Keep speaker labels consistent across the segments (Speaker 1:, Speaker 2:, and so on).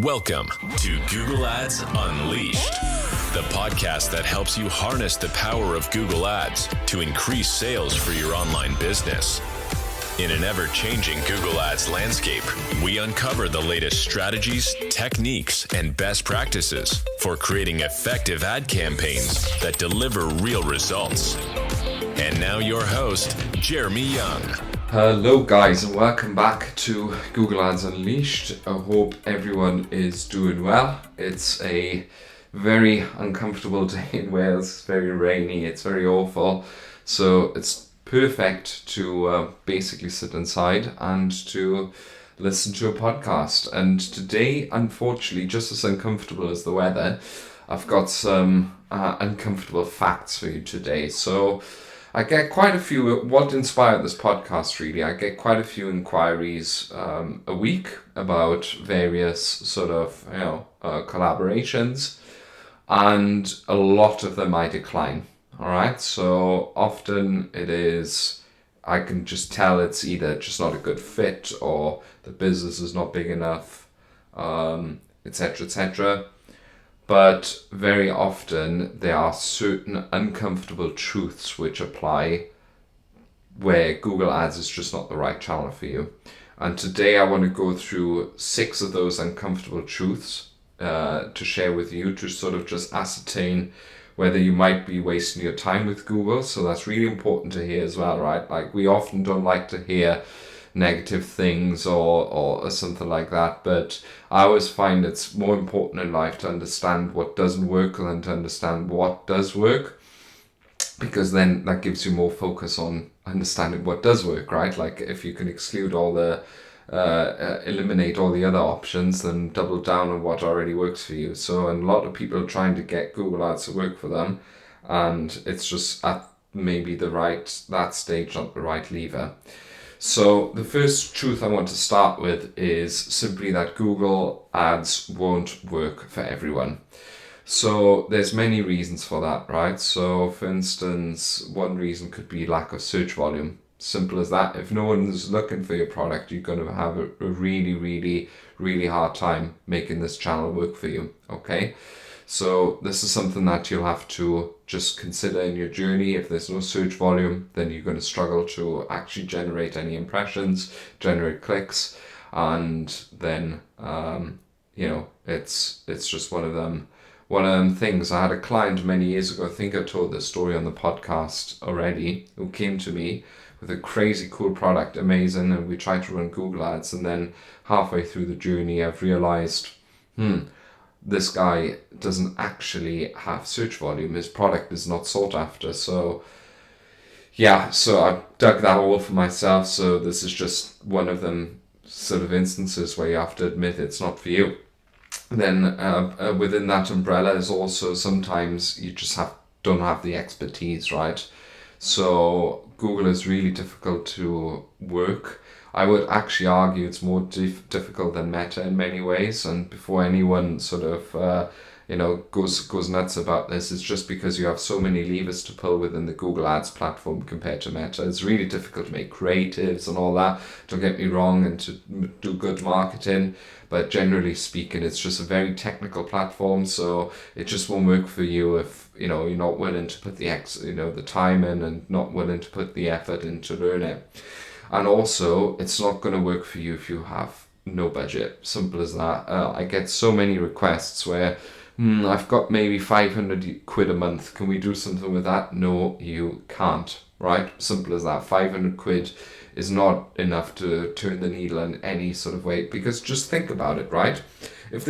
Speaker 1: Welcome to Google Ads Unleashed, the podcast that helps you harness the power of Google Ads to increase sales for your online business. In an ever-changing Google Ads landscape, we uncover the latest strategies, techniques, and best practices for creating effective ad campaigns that deliver real results. And now your host, Jeremy Young.
Speaker 2: Hello guys, and welcome back to Google Ads Unleashed. I hope everyone is doing well. It's a very uncomfortable day in Wales. It's very rainy, it's very awful. So it's perfect to basically sit inside and to listen to a podcast. And today, unfortunately, just as uncomfortable as the weather, I've got some uncomfortable facts for you today. So I get quite a few, what inspired this podcast really, I get quite a few inquiries a week about various sort of, collaborations, and a lot of them I decline. All right, so often it is, I can just tell it's either just not a good fit or the business is not big enough, etc., etc. But very often there are certain uncomfortable truths which apply where Google Ads is just not the right channel for you. And today I want to go through 6 of those uncomfortable truths to share with you to sort of just ascertain whether you might be wasting your time with Google. So that's really important to hear as well, right? Like, we often don't like to hear negative things or something like that, but I always find it's more important in life to understand what doesn't work than to understand what does work, because then that gives you more focus on understanding what does work, right? Like, if you can exclude all the eliminate all the other options, then double down on what already works for you. So, and a lot of people are trying to get Google Ads to work for them, and it's just at maybe that stage, not the right lever. So the first truth I want to start with is simply that Google Ads won't work for everyone. So there's many reasons for that, right? So for instance, one reason could be lack of search volume. Simple as that. If no one's looking for your product, you're going to have a really, really, really hard time making this channel work for you, okay? So this is something that you'll have to just consider in your journey. If there's no search volume, then you're going to struggle to actually generate any impressions, generate clicks, and then it's just one of them things. I had a client many years ago, I think I told this story on the podcast already, who came to me with a crazy cool product, amazing, and we tried to run Google Ads, and then halfway through the journey I've realized, this guy doesn't actually have search volume. His product is not sought after. So I dug that hole for myself. So this is just one of them sort of instances where you have to admit it's not for you. Then within that umbrella is also sometimes you just don't have the expertise, right? So Google is really difficult to work. I would actually argue it's more difficult than Meta in many ways, and before anyone sort of goes nuts about this, it's just because you have so many levers to pull within the Google Ads platform compared to Meta. It's really difficult to make creatives and all that, don't get me wrong, and to do good marketing, but generally speaking it's just a very technical platform, so it just won't work for you if you're not willing to put the time in and not willing to put the effort in to learn it. And also, it's not going to work for you if you have no budget. Simple as that. I get so many requests where, I've got maybe 500 quid a month. Can we do something with that? No, you can't, right? Simple as that. 500 quid is not enough to turn the needle in any sort of way. Because just think about it, right? If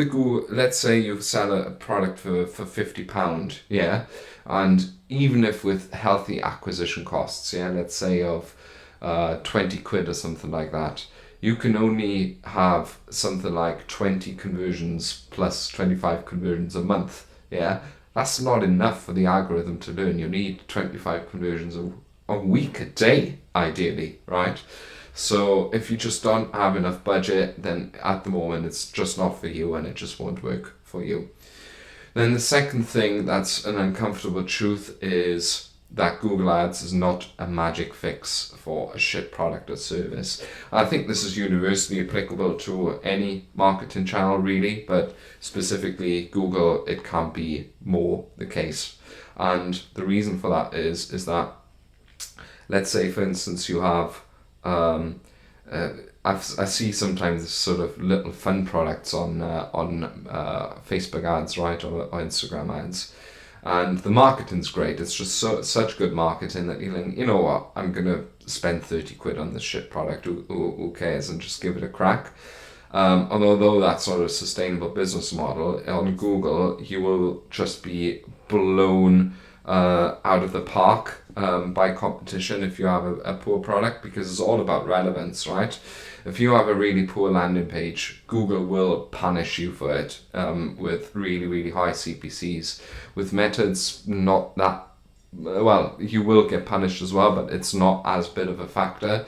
Speaker 2: let's say you sell a product for £50, yeah? And even if with healthy acquisition costs, yeah, let's say of 20 quid or something like that, you can only have something like 20 conversions plus 25 conversions a month. Yeah, that's not enough for the algorithm to learn. You need 25 conversions a week, a day, ideally, right? So if you just don't have enough budget, then at the moment it's just not for you and it just won't work for you. Then the second thing that's an uncomfortable truth is that Google Ads is not a magic fix for a shit product or service. I think this is universally applicable to any marketing channel really, but specifically Google, it can't be more the case. And the reason for that is that, let's say for instance you have I see sometimes sort of little fun products on Facebook ads, right, or Instagram ads, and the marketing's great. It's just such good marketing that you think, you know what, I'm gonna spend 30 quid on this shit product. Who cares, and just give it a crack. And although that's not a sustainable business model, on Google you will just be blown out of the park by competition if you have a poor product, because it's all about relevance, right? If you have a really poor landing page, Google will punish you for it with really, really high CPCs. With methods, not that, well, you will get punished as well, but it's not as big of a factor.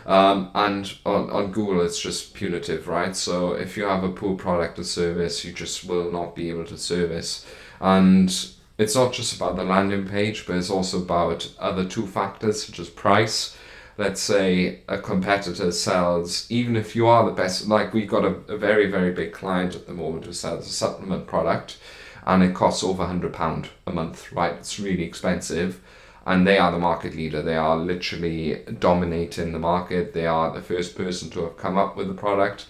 Speaker 2: And on Google, it's just punitive, right? So if you have a poor product or service, you just will not be able to service. And it's not just about the landing page, but it's also about other two factors, such as price. Let's say a competitor sells, even if you are the best, like we've got a very, very big client at the moment who sells a supplement product, and it costs over £100 a month, right? It's really expensive. And they are the market leader. They are literally dominating the market. They are the first person to have come up with the product.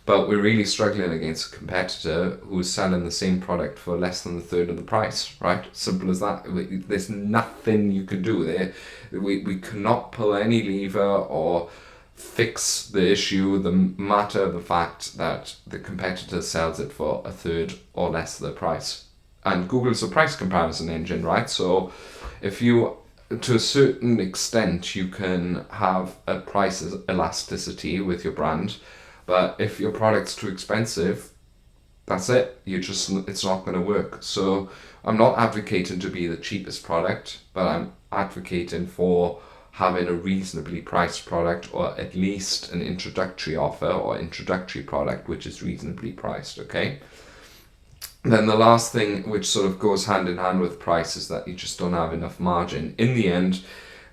Speaker 2: But we're really struggling against a competitor who's selling the same product for less than a third of the price, right? Simple as that. There's nothing you can do there. We cannot pull any lever or fix the issue, the matter, the fact that the competitor sells it for a third or less of the price. And Google's a price comparison engine, right? So if you, to a certain extent, you can have a price elasticity with your brand, but if your product's too expensive, that's it. It's not going to work. So I'm not advocating to be the cheapest product, but I'm advocating for having a reasonably priced product, or at least an introductory offer or introductory product which is reasonably priced, okay? Then the last thing, which sort of goes hand in hand with price, is that you just don't have enough margin. In the end,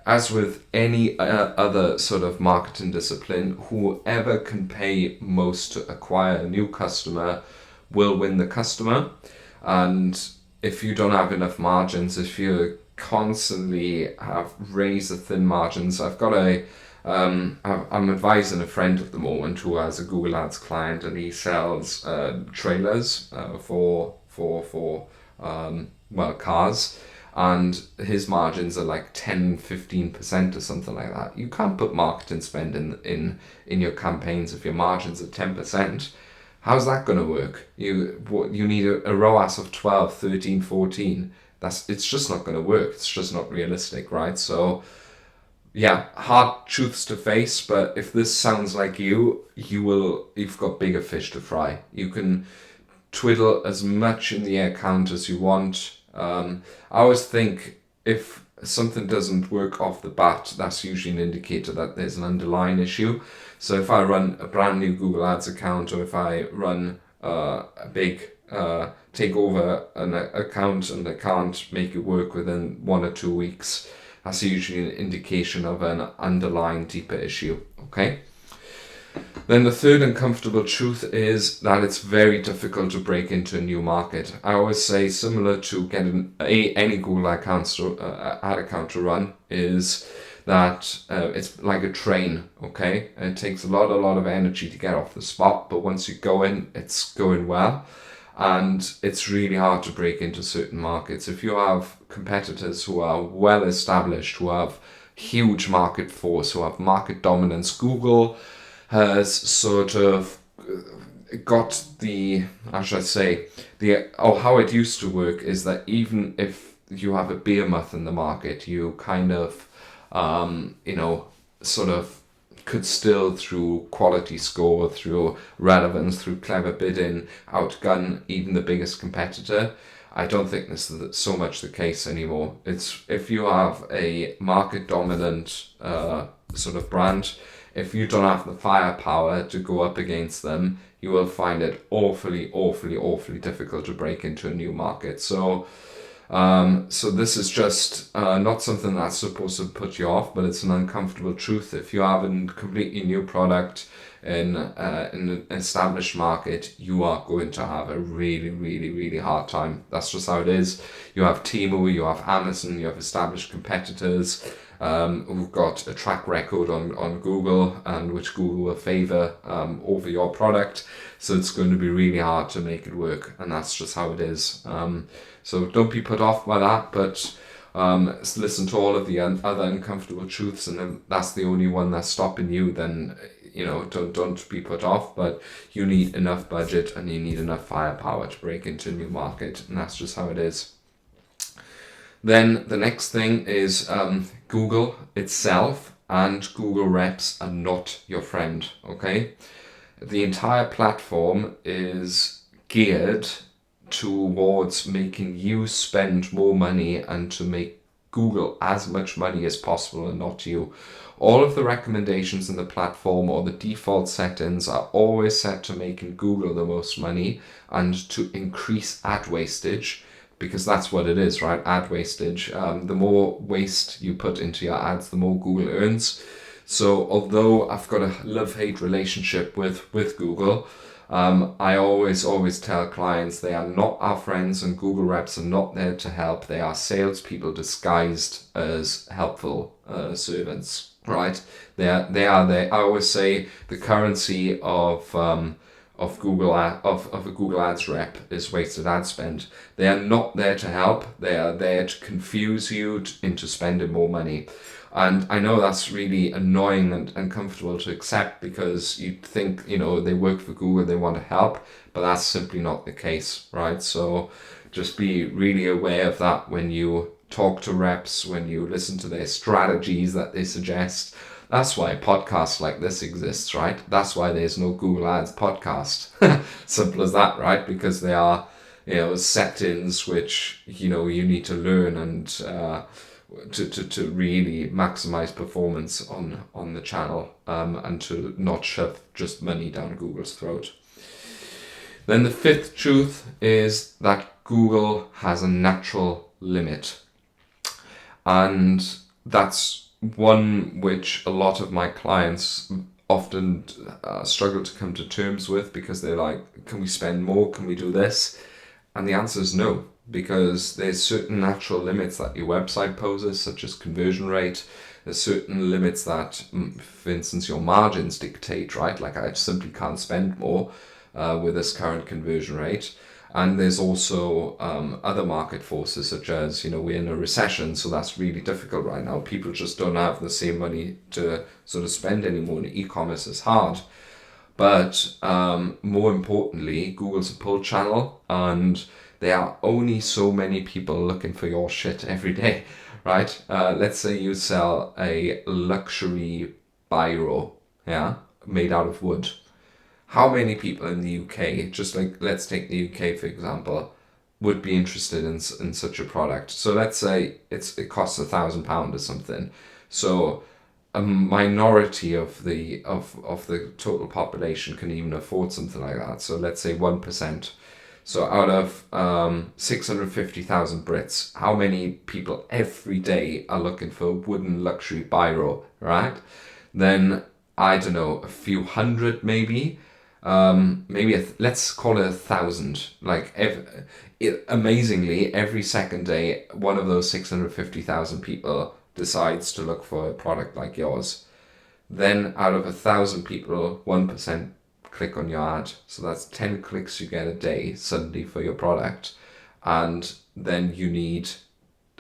Speaker 2: as with any other sort of marketing discipline, whoever can pay most to acquire a new customer will win the customer. And if you don't have enough margins, if you constantly have razor thin margins, I'm advising a friend at the moment who has a Google Ads client, and he sells trailers for cars, and his margins are like 10-15% or something like that. You can't put marketing spend in your campaigns if your margins are 10%. How's that going to work? You need a ROAS of 12, 13, 14. It's just not going to work. It's just not realistic, right? So yeah, hard truths to face, but if this sounds like you've got bigger fish to fry. You can twiddle as much in the account as you want. I always think if something doesn't work off the bat, that's usually an indicator that there's an underlying issue. So if I run a brand new Google Ads account, or if I run a big take over an account and I can't make it work within 1 or 2 weeks, that's usually an indication of an underlying deeper issue, okay? Then the third uncomfortable truth is that it's very difficult to break into a new market. I always say, similar to getting any Google ad account to run, is that it's like a train, okay? It takes a lot of energy to get off the spot, but once you go in, it's going well. And it's really hard to break into certain markets. If you have competitors who are well established, who have huge market force, who have market dominance, Google has sort of got how it used to work is that even if you have a behemoth in the market, you kind of, sort of could still, through quality score, through relevance, through clever bidding, outgun even the biggest competitor. I don't think this is so much the case anymore. It's if you have a market dominant sort of brand, if you don't have the firepower to go up against them, you will find it awfully difficult to break into a new market. So So this is just not something that's supposed to put you off, but it's an uncomfortable truth. If you have a completely new product in an established market, you are going to have a really, really, really hard time. That's just how it is. You have Temu, you have Amazon, you have established competitors who've got a track record on Google, and which Google will favor over your product. So it's going to be really hard to make it work, and that's just how it is. So don't be put off by that, but listen to all of the other uncomfortable truths, and if that's the only one that's stopping you, then don't be put off. But you need enough budget and you need enough firepower to break into a new market, and that's just how it is. Then the next thing is Google itself and Google reps are not your friend, okay? The entire platform is geared towards making you spend more money and to make Google as much money as possible, and not you. All of the recommendations in the platform or the default settings are always set to making Google the most money and to increase ad wastage, because that's what it is, right? Ad wastage. The more waste you put into your ads, the more Google earns. So although I've got a love-hate relationship with Google, I always tell clients they are not our friends, and Google reps are not there to help. They are salespeople disguised as helpful servants, right? They are there. I always say the currency of Google of a Google Ads rep is wasted ad spend. They are not there to help. They are there to confuse you into spending more money. And I know that's really annoying and uncomfortable to accept, because you think, they work for Google, they want to help, but that's simply not the case, right? So just be really aware of that when you talk to reps, when you listen to their strategies that they suggest. That's why podcasts like this exists, right? That's why there's no Google Ads podcast. Simple as that, right? Because they are, settings which, you need to learn and to really maximize performance on the channel, and to not shove just money down Google's throat. Then the fifth truth is that Google has a natural limit, and that's one which a lot of my clients often struggle to come to terms with, because they're like, can we spend more? Can we do this? And the answer is no, because there's certain natural limits that your website poses, such as conversion rate. There's certain limits that, for instance, your margins dictate, right? Like, I simply can't spend more with this current conversion rate. And there's also other market forces, such as, we're in a recession, so that's really difficult right now. People just don't have the same money to sort of spend anymore, and e-commerce is hard. But more importantly, Google's a pull channel, and there are only so many people looking for your shit every day, right? Let's say you sell a luxury biro, made out of wood. How many people in the UK, just like, let's take the UK for example, would be interested in such a product? So let's say it costs £1,000 or something. So a minority of the total population can even afford something like that. So let's say 1%. So out of 650,000 Brits, how many people every day are looking for a wooden luxury biro, right? Then, I don't know, a few hundred maybe. Let's call it 1,000. Like, amazingly, every second day, one of those 650,000 people decides to look for a product like yours. Then out of 1,000 people, 1% click on your ad. So that's 10 clicks you get a day suddenly for your product. And then you need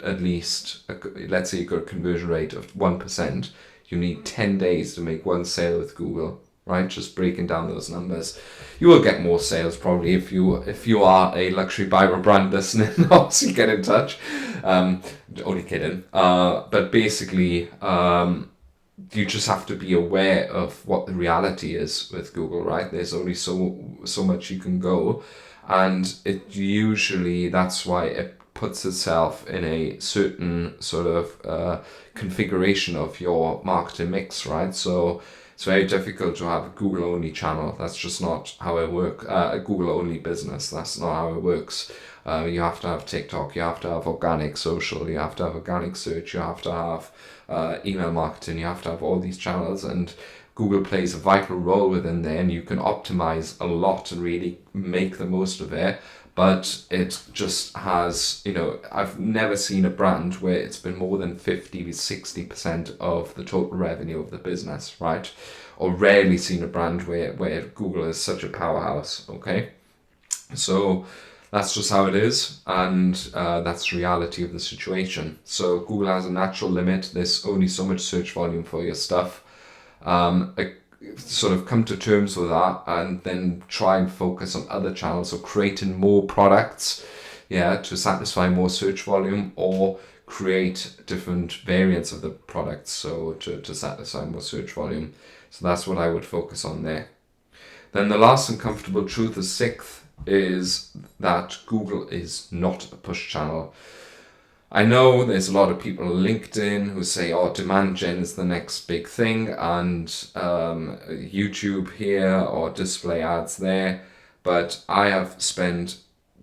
Speaker 2: at least, let's say you've got a conversion rate of 1%. You need 10 days to make one sale with Google, right? Just breaking down those numbers. You will get more sales probably if you are a luxury biro brand listening. Obviously, get in touch. Only kidding. But basically, you just have to be aware of what the reality is with Google, right? There's only so much you can go, and it usually, that's why it puts itself in a certain sort of configuration of your marketing mix, right? So It's very difficult to have a Google only channel. That's just not how it works. A Google only business. That's not how it works. You have to have TikTok. You have to have organic social. You have to have organic search. You have to have email marketing. You have to have all these channels, and Google plays a vital role within there, and you can optimize a lot and really make the most of it. But it just has, I've never seen a brand where it's been more than 50 to 60% of the total revenue of the business, right? Or rarely seen a brand where Google is such a powerhouse, okay? So that's just how it is, and that's the reality of the situation. So Google has a natural limit. There's only so much search volume for your stuff. Sort of come to terms with that, and then try and focus on other channels, so creating more products, to satisfy more search volume, or create different variants of the products, so to satisfy more search volume. So that's what I would focus on there. Then the last uncomfortable truth, the sixth, is that Google is not a push channel. I know there's a lot of people on LinkedIn who say, demand gen is the next big thing, and YouTube here or display ads there. But I have spent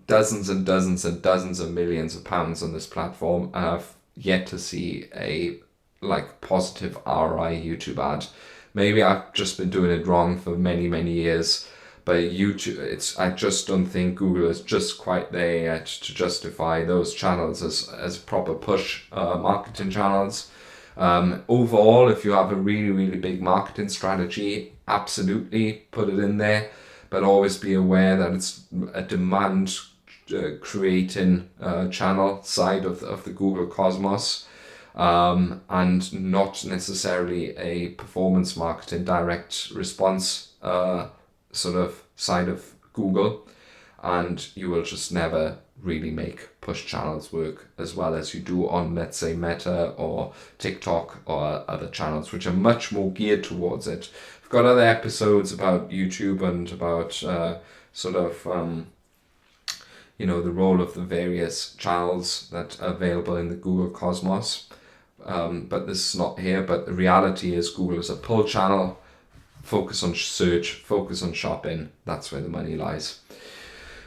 Speaker 2: dozens and dozens and dozens of millions of pounds on this platform, and I've yet to see a positive ROI YouTube ad. Maybe I've just been doing it wrong for many, many years. But YouTube, I just don't think Google is just quite there yet to justify those channels as proper push marketing channels. Overall, if you have a really, really big marketing strategy, absolutely put it in there. But always be aware that it's a demand creating channel side of the Google cosmos, and not necessarily a performance marketing direct response sort of side of Google, and you will just never really make push channels work as well as you do on, let's say, Meta or TikTok or other channels, which are much more geared towards it. I've got other episodes about YouTube and about the role of the various channels that are available in the Google cosmos, but this is not here. But the reality is Google is a pull channel. Focus on search, focus on shopping. That's where the money lies.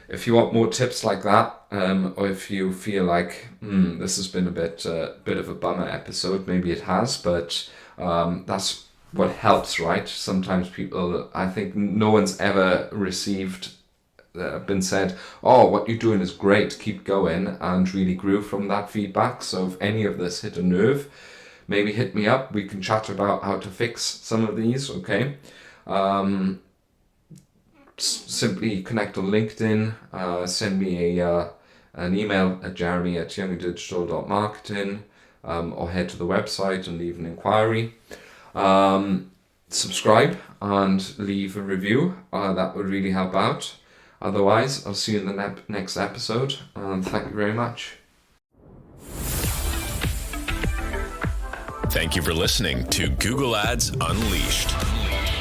Speaker 2: If you want more tips like that, or if you feel like this has been a bit of a bummer episode, maybe it has, but that's what helps, right? Sometimes people, I think no one's ever been said, what you're doing is great, keep going, and really grew from that feedback. So if any of this hit a nerve, maybe hit me up. We can chat about how to fix some of these, okay? Simply connect on LinkedIn, send me an email at jeremy@youngdigital.marketing, or head to the website and leave an inquiry. Subscribe and leave a review. That would really help out. Otherwise, I'll see you in the next episode, and thank you very much.
Speaker 1: Thank you for listening to Google Ads Unleashed.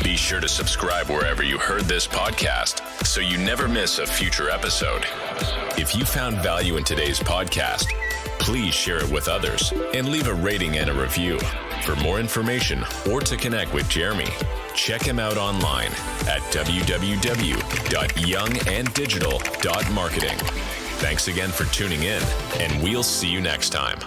Speaker 1: Be sure to subscribe wherever you heard this podcast so you never miss a future episode. If you found value in today's podcast, please share it with others and leave a rating and a review. For more information or to connect with Jeremy, check him out online at www.younganddigital.marketing. Thanks again for tuning in, and we'll see you next time.